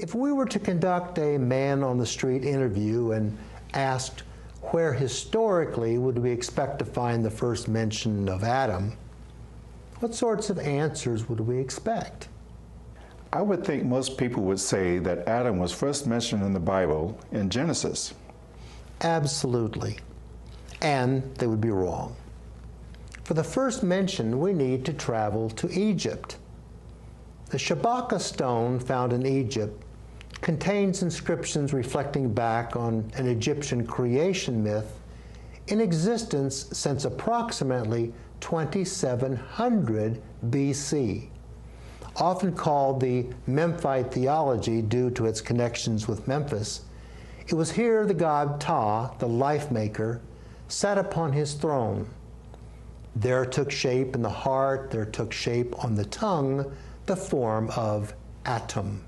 If we were to conduct a man-on-the-street interview and asked where historically would we expect to find the first mention of Adam, what sorts of answers would we expect? I would think most people would say that Adam was first mentioned in the Bible in Genesis. Absolutely. And they would be wrong. For the first mention, we need to travel to Egypt. The Shabaka stone found in Egypt contains inscriptions reflecting back on an Egyptian creation myth in existence since approximately 2700 BC. Often called the Memphite theology due to its connections with Memphis, it was here the god Ptah, the life maker, sat upon his throne. There took shape in the heart, there took shape on the tongue, the form of Atum.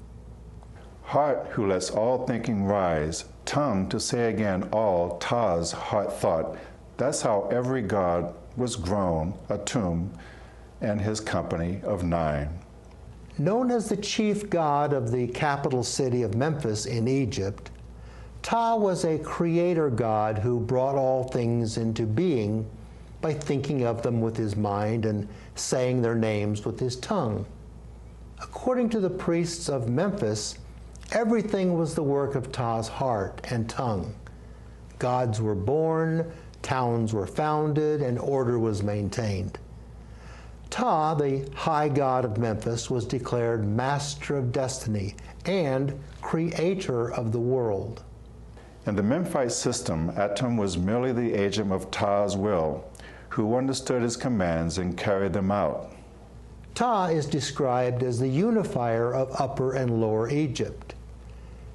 Heart who lets all thinking rise, tongue to say again all Ptah's heart thought. That's how every god was grown, Atum, and his company of 9. Known as the chief god of the capital city of Memphis in Egypt, Ptah was a creator god who brought all things into being by thinking of them with his mind and saying their names with his tongue. According to the priests of Memphis, everything was the work of Ptah's heart and tongue. Gods were born, towns were founded, and order was maintained. Ptah, the high god of Memphis, was declared master of destiny and creator of the world. In the Memphite system, Atum was merely the agent of Ptah's will, who understood his commands and carried them out. Ptah is described as the unifier of Upper and Lower Egypt.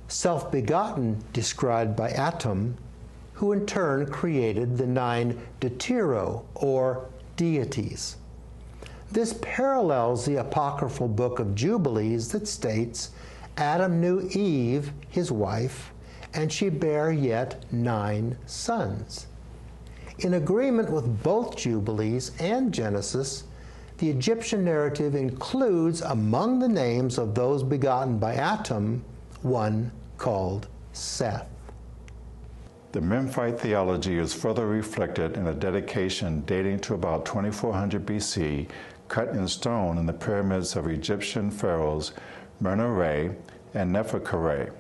Self-begotten described by Atum, who in turn created the 9 Deutero, or deities. This parallels the apocryphal book of Jubilees that states, Adam knew Eve, his wife, and she bare yet 9 sons. In agreement with both Jubilees and Genesis, the Egyptian narrative includes among the names of those begotten by Atum, one called Seth. The Memphite theology is further reflected in a dedication dating to about 2400 BC, cut in stone in the pyramids of Egyptian pharaohs Mernere and Neferkare.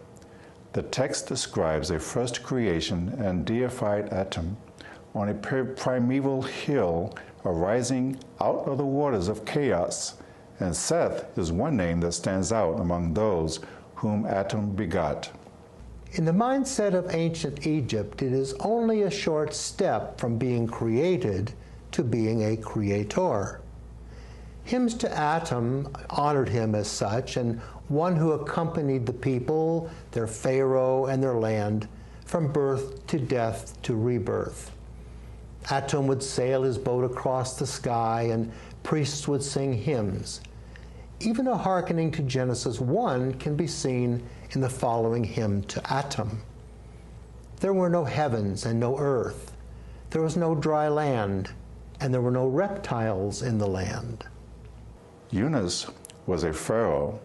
The text describes a first creation and deified Atum on a primeval hill arising out of the waters of chaos, and Seth is one name that stands out among those whom Atum begot. In the mindset of ancient Egypt, it is only a short step from being created to being a creator. Hymns to Atum honored him as such, and one who accompanied the people, their pharaoh, and their land from birth to death to rebirth. Atum would sail his boat across the sky, and priests would sing hymns. Even a hearkening to Genesis 1 can be seen in the following hymn to Atum. There were no heavens and no earth. There was no dry land, and there were no reptiles in the land. Yunus was a pharaoh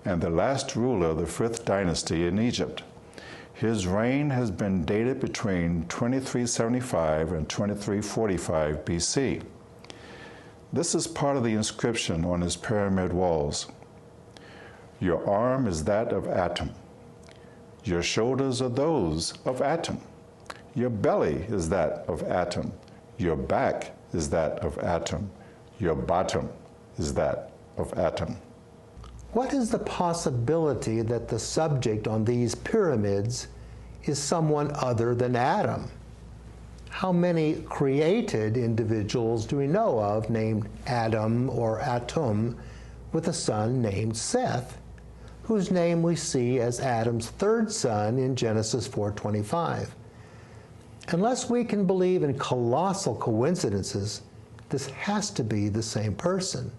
and the last ruler of the 5th dynasty in Egypt. His reign has been dated between 2375 and 2345 BC. This is part of the inscription on his pyramid walls. Your arm is that of Atum. Your shoulders are those of Atum. Your belly is that of Atum. Your back is that of Atum. Your bottom is that of Atum. What is the possibility that the subject on these pyramids is someone other than Adam? How many created individuals do we know of named Adam or Atum with a son named Seth, whose name we see as Adam's 3rd son in Genesis 4:25? Unless we can believe in colossal coincidences, this has to be the same person.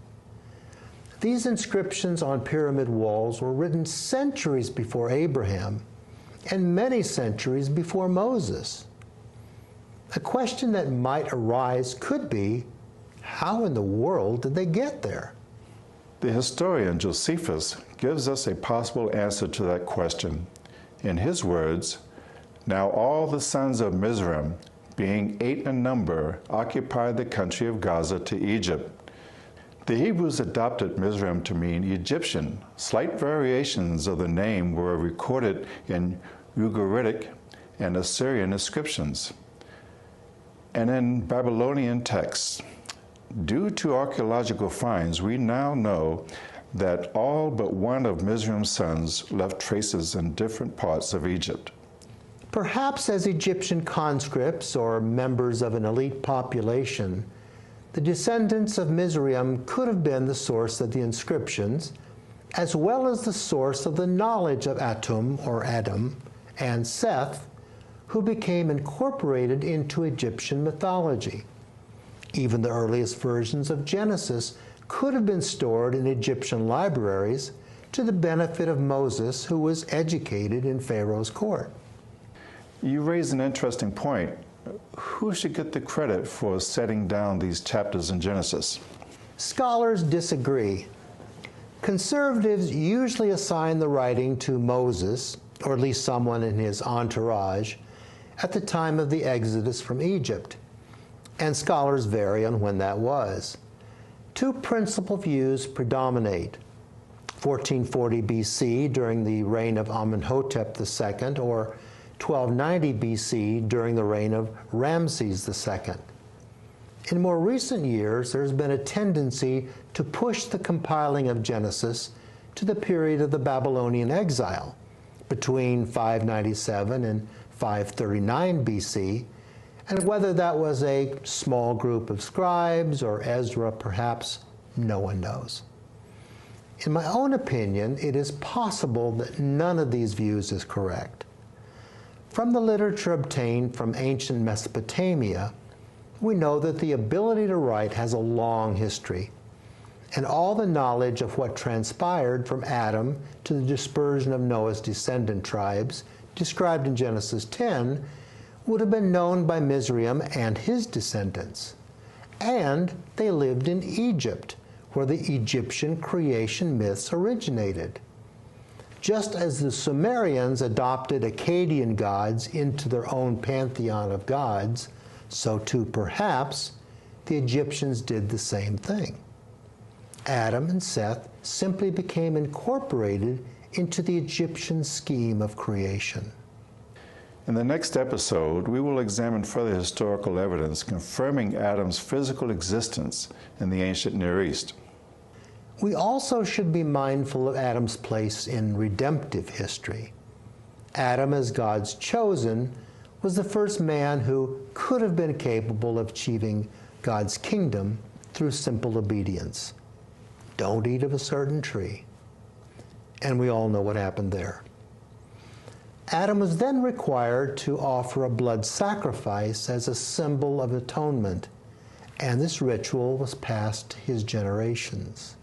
These inscriptions on pyramid walls were written centuries before Abraham and many centuries before Moses. A question that might arise could be, how in the world did they get there? The historian Josephus gives us a possible answer to that question. In his words, "Now all the sons of Mizraim, being 8 in number, occupied the country of Gaza to Egypt." The Hebrews adopted Mizraim to mean Egyptian. Slight variations of the name were recorded in Ugaritic and Assyrian inscriptions and in Babylonian texts. Due to archaeological finds, we now know that all but one of Mizraim's sons left traces in different parts of Egypt. Perhaps as Egyptian conscripts or members of an elite population, the descendants of Mizraim could have been the source of the inscriptions, as well as the source of the knowledge of Atum or Adam and Seth, who became incorporated into Egyptian mythology. Even the earliest versions of Genesis could have been stored in Egyptian libraries to the benefit of Moses, who was educated in Pharaoh's court. You raise an interesting point. Who should get the credit for setting down these chapters in Genesis? Scholars disagree. Conservatives usually assign the writing to Moses, or at least someone in his entourage, at the time of the Exodus from Egypt, and scholars vary on when that was. Two principal views predominate: 1440 BC during the reign of Amenhotep II, or 1290 BC during the reign of Ramses II. In more recent years, there's been a tendency to push the compiling of Genesis to the period of the Babylonian exile, between 597 and 539 BC, and whether that was a small group of scribes or Ezra, perhaps, no one knows. In my own opinion, it is possible that none of these views is correct. From the literature obtained from ancient Mesopotamia, we know that the ability to write has a long history, and all the knowledge of what transpired from Adam to the dispersion of Noah's descendant tribes, described in Genesis 10, would have been known by Mizraim and his descendants. And they lived in Egypt, where the Egyptian creation myths originated. Just as the Sumerians adopted Akkadian gods into their own pantheon of gods, so too perhaps the Egyptians did the same thing. Adam and Seth simply became incorporated into the Egyptian scheme of creation. In the next episode, we will examine further historical evidence confirming Adam's physical existence in the ancient Near East. We also should be mindful of Adam's place in redemptive history. Adam, as God's chosen, was the first man who could have been capable of achieving God's kingdom through simple obedience. Don't eat of a certain tree. And we all know what happened there. Adam was then required to offer a blood sacrifice as a symbol of atonement, and this ritual was passed to his generations.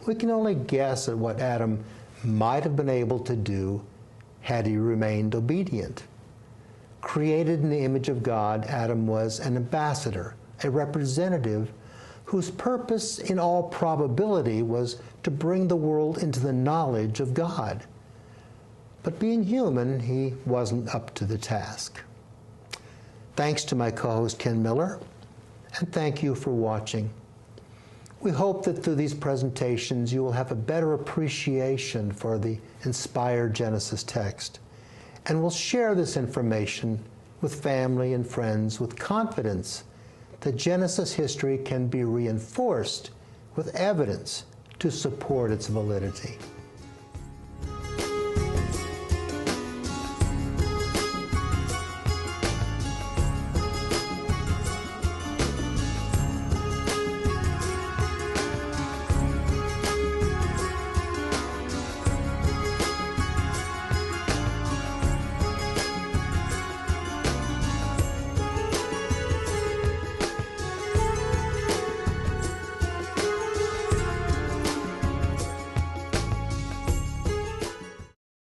We can only guess at what Adam might have been able to do had he remained obedient. Created in the image of God, Adam was an ambassador, a representative whose purpose in all probability was to bring the world into the knowledge of God. But being human, he wasn't up to the task. Thanks to my co-host Ken Miller, and thank you for watching. We hope that through these presentations you will have a better appreciation for the inspired Genesis text, and will share this information with family and friends with confidence that Genesis history can be reinforced with evidence to support its validity.